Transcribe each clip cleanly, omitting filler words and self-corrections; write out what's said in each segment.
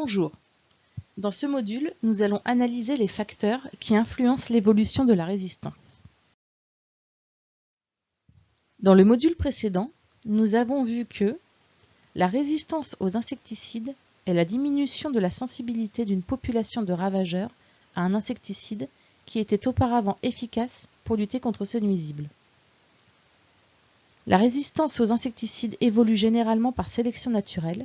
Bonjour. Dans ce module, nous allons analyser les facteurs qui influencent l'évolution de la résistance. Dans le module précédent, nous avons vu que la résistance aux insecticides est la diminution de la sensibilité d'une population de ravageurs à un insecticide qui était auparavant efficace pour lutter contre ce nuisible. La résistance aux insecticides évolue généralement par sélection naturelle,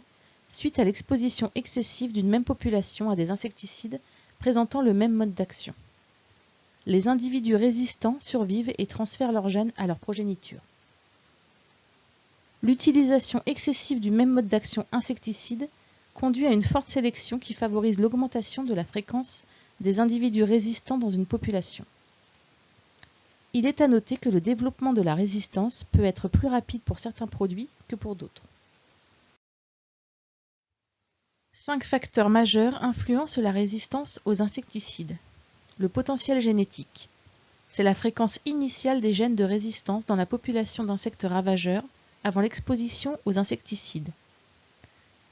suite à l'exposition excessive d'une même population à des insecticides présentant le même mode d'action. Les individus résistants survivent et transfèrent leurs gènes à leur progéniture. L'utilisation excessive du même mode d'action insecticide conduit à une forte sélection qui favorise l'augmentation de la fréquence des individus résistants dans une population. Il est à noter que le développement de la résistance peut être plus rapide pour certains produits que pour d'autres. 5 facteurs majeurs influencent la résistance aux insecticides. Le potentiel génétique. C'est la fréquence initiale des gènes de résistance dans la population d'insectes ravageurs avant l'exposition aux insecticides.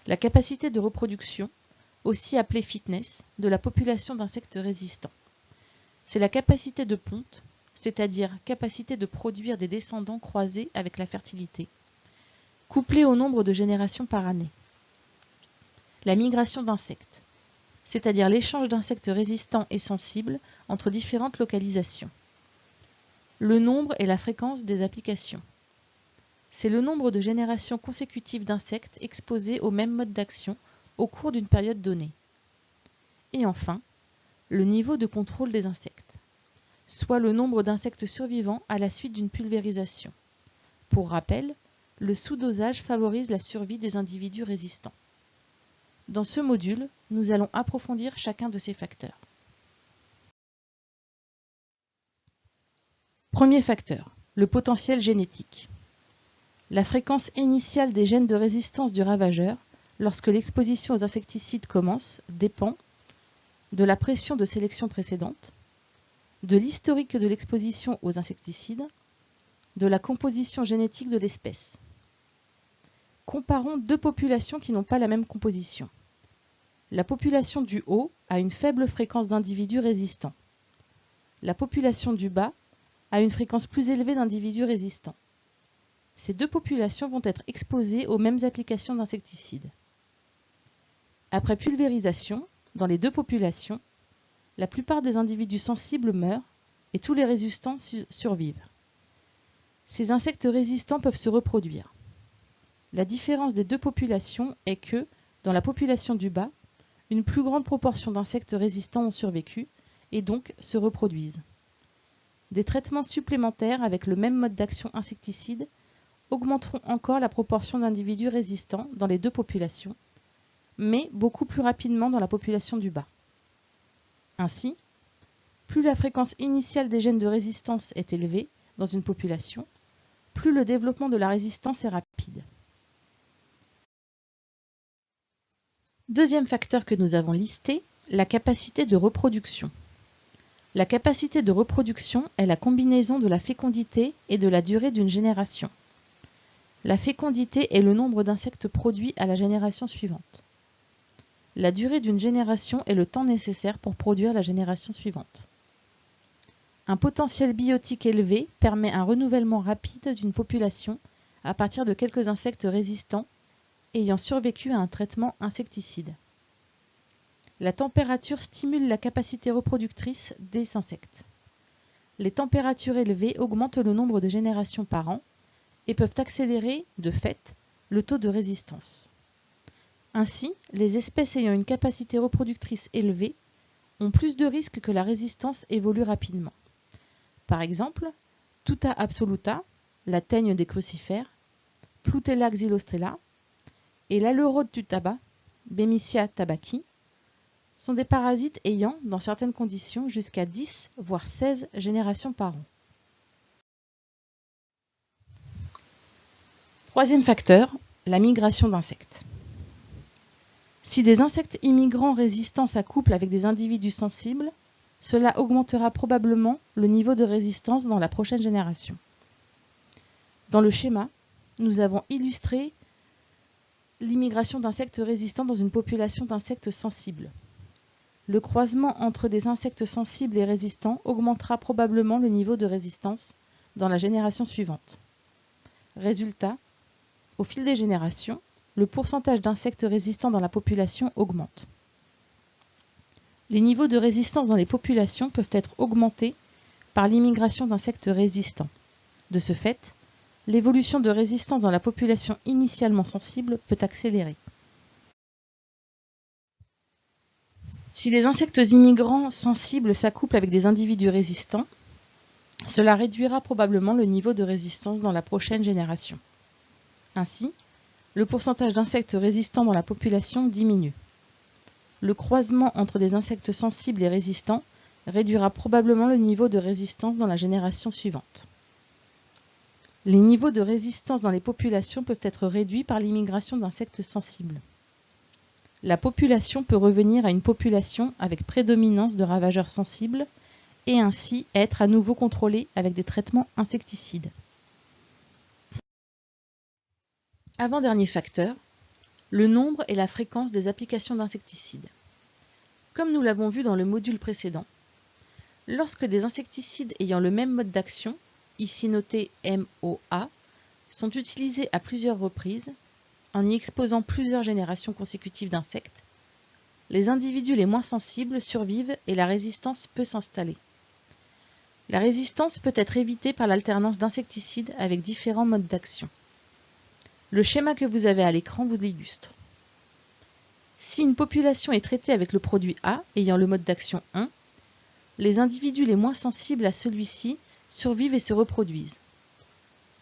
La capacité de reproduction, aussi appelée fitness, de la population d'insectes résistants. C'est la capacité de ponte, c'est-à-dire capacité de produire des descendants croisés avec la fertilité, couplée au nombre de générations par année. La migration d'insectes, c'est-à-dire l'échange d'insectes résistants et sensibles entre différentes localisations. Le nombre et la fréquence des applications. C'est le nombre de générations consécutives d'insectes exposés au même mode d'action au cours d'une période donnée. Et enfin, le niveau de contrôle des insectes, soit le nombre d'insectes survivants à la suite d'une pulvérisation. Pour rappel, le sous-dosage favorise la survie des individus résistants. Dans ce module, nous allons approfondir chacun de ces facteurs. Premier facteur, le potentiel génétique. La fréquence initiale des gènes de résistance du ravageur, lorsque l'exposition aux insecticides commence, dépend de la pression de sélection précédente, de l'historique de l'exposition aux insecticides, de la composition génétique de l'espèce. Comparons deux populations qui n'ont pas la même composition. La population du haut a une faible fréquence d'individus résistants. La population du bas a une fréquence plus élevée d'individus résistants. Ces deux populations vont être exposées aux mêmes applications d'insecticides. Après pulvérisation, dans les deux populations, la plupart des individus sensibles meurent et tous les résistants survivent. Ces insectes résistants peuvent se reproduire. La différence des deux populations est que, dans la population du bas, une plus grande proportion d'insectes résistants ont survécu et donc se reproduisent. Des traitements supplémentaires avec le même mode d'action insecticide augmenteront encore la proportion d'individus résistants dans les deux populations, mais beaucoup plus rapidement dans la population du bas. Ainsi, plus la fréquence initiale des gènes de résistance est élevée dans une population, plus le développement de la résistance est rapide. Deuxième facteur que nous avons listé, la capacité de reproduction. La capacité de reproduction est la combinaison de la fécondité et de la durée d'une génération. La fécondité est le nombre d'insectes produits à la génération suivante. La durée d'une génération est le temps nécessaire pour produire la génération suivante. Un potentiel biotique élevé permet un renouvellement rapide d'une population à partir de quelques insectes résistants ayant survécu à un traitement insecticide. La température stimule la capacité reproductrice des insectes. Les températures élevées augmentent le nombre de générations par an et peuvent accélérer, de fait, le taux de résistance. Ainsi, les espèces ayant une capacité reproductrice élevée ont plus de risques que la résistance évolue rapidement. Par exemple, Tuta absoluta, la teigne des crucifères, Plutella xylostella et l'aleurote du tabac, Bemisia tabaci, sont des parasites ayant, dans certaines conditions, jusqu'à 10 voire 16 générations par an. Troisième facteur, la migration d'insectes. Si des insectes immigrants résistants s'accouplent avec des individus sensibles, cela augmentera probablement le niveau de résistance dans la prochaine génération. Dans le schéma, nous avons illustré l'immigration d'insectes résistants dans une population d'insectes sensibles. Le croisement entre des insectes sensibles et résistants augmentera probablement le niveau de résistance dans la génération suivante. Résultat, au fil des générations, le pourcentage d'insectes résistants dans la population augmente. Les niveaux de résistance dans les populations peuvent être augmentés par l'immigration d'insectes résistants. De ce fait, l'évolution de résistance dans la population initialement sensible peut accélérer. Si les insectes immigrants sensibles s'accouplent avec des individus résistants, cela réduira probablement le niveau de résistance dans la prochaine génération. Ainsi, le pourcentage d'insectes résistants dans la population diminue. Le croisement entre des insectes sensibles et résistants réduira probablement le niveau de résistance dans la génération suivante. Les niveaux de résistance dans les populations peuvent être réduits par l'immigration d'insectes sensibles. La population peut revenir à une population avec prédominance de ravageurs sensibles et ainsi être à nouveau contrôlée avec des traitements insecticides. Avant-dernier facteur, le nombre et la fréquence des applications d'insecticides. Comme nous l'avons vu dans le module précédent, lorsque des insecticides ayant le même mode d'action, ici noté MOA, sont utilisés à plusieurs reprises, en y exposant plusieurs générations consécutives d'insectes, les individus les moins sensibles survivent et la résistance peut s'installer. La résistance peut être évitée par l'alternance d'insecticides avec différents modes d'action. Le schéma que vous avez à l'écran vous l'illustre. Si une population est traitée avec le produit A ayant le mode d'action 1, les individus les moins sensibles à celui-ci survivent et se reproduisent.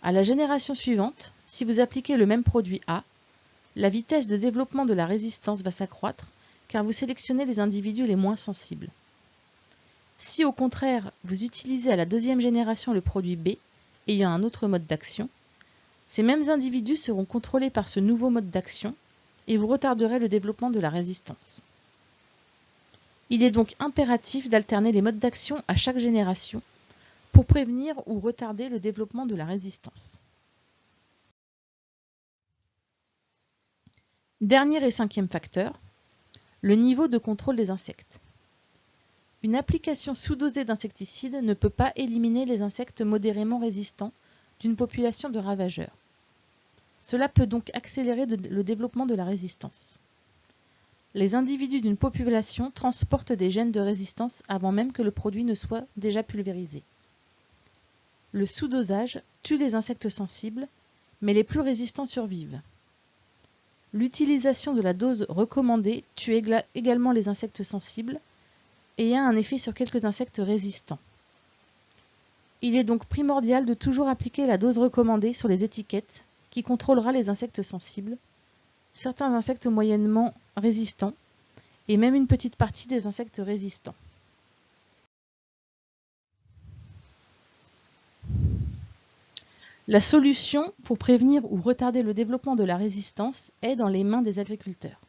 À la génération suivante, si vous appliquez le même produit A, la vitesse de développement de la résistance va s'accroître car vous sélectionnez les individus les moins sensibles. Si au contraire vous utilisez à la deuxième génération le produit B ayant un autre mode d'action, ces mêmes individus seront contrôlés par ce nouveau mode d'action et vous retarderez le développement de la résistance. Il est donc impératif d'alterner les modes d'action à chaque génération pour prévenir ou retarder le développement de la résistance. Dernier et cinquième facteur, le niveau de contrôle des insectes. Une application sous-dosée d'insecticides ne peut pas éliminer les insectes modérément résistants d'une population de ravageurs. Cela peut donc accélérer le développement de la résistance. Les individus d'une population transportent des gènes de résistance avant même que le produit ne soit déjà pulvérisé. Le sous-dosage tue les insectes sensibles, mais les plus résistants survivent. L'utilisation de la dose recommandée tue également les insectes sensibles et a un effet sur quelques insectes résistants. Il est donc primordial de toujours appliquer la dose recommandée sur les étiquettes qui contrôlera les insectes sensibles, certains insectes moyennement résistants et même une petite partie des insectes résistants. La solution pour prévenir ou retarder le développement de la résistance est dans les mains des agriculteurs.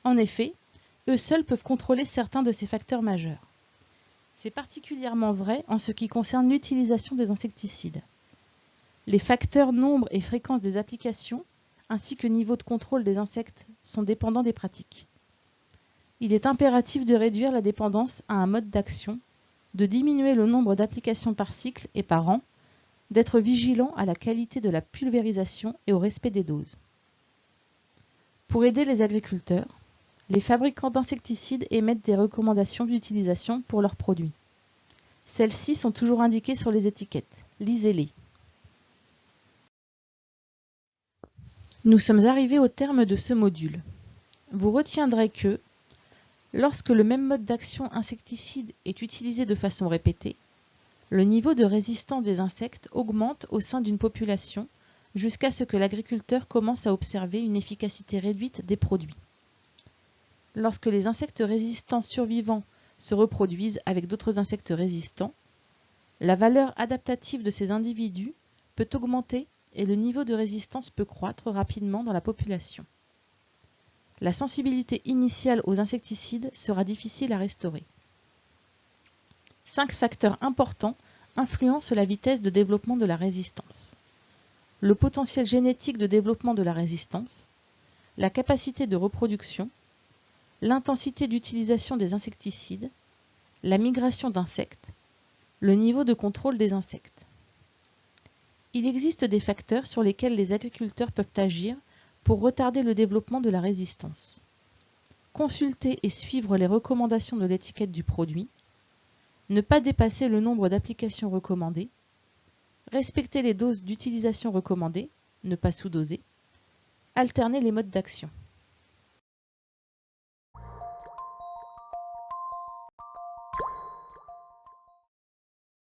En effet, eux seuls peuvent contrôler certains de ces facteurs majeurs. C'est particulièrement vrai en ce qui concerne l'utilisation des insecticides. Les facteurs nombre et fréquence des applications, ainsi que niveau de contrôle des insectes, sont dépendants des pratiques. Il est impératif de réduire la dépendance à un mode d'action, de diminuer le nombre d'applications par cycle et par an, d'être vigilant à la qualité de la pulvérisation et au respect des doses. Pour aider les agriculteurs, les fabricants d'insecticides émettent des recommandations d'utilisation pour leurs produits. Celles-ci sont toujours indiquées sur les étiquettes. Lisez-les. Nous sommes arrivés au terme de ce module. Vous retiendrez que, lorsque le même mode d'action insecticide est utilisé de façon répétée, le niveau de résistance des insectes augmente au sein d'une population jusqu'à ce que l'agriculteur commence à observer une efficacité réduite des produits. Lorsque les insectes résistants survivants se reproduisent avec d'autres insectes résistants, la valeur adaptative de ces individus peut augmenter et le niveau de résistance peut croître rapidement dans la population. La sensibilité initiale aux insecticides sera difficile à restaurer. 5 facteurs importants influencent la vitesse de développement de la résistance. Le potentiel génétique de développement de la résistance, la capacité de reproduction, l'intensité d'utilisation des insecticides, la migration d'insectes, le niveau de contrôle des insectes. Il existe des facteurs sur lesquels les agriculteurs peuvent agir pour retarder le développement de la résistance. Consulter et suivre les recommandations de l'étiquette du produit, ne pas dépasser le nombre d'applications recommandées, respecter les doses d'utilisation recommandées, ne pas sous-doser, alterner les modes d'action.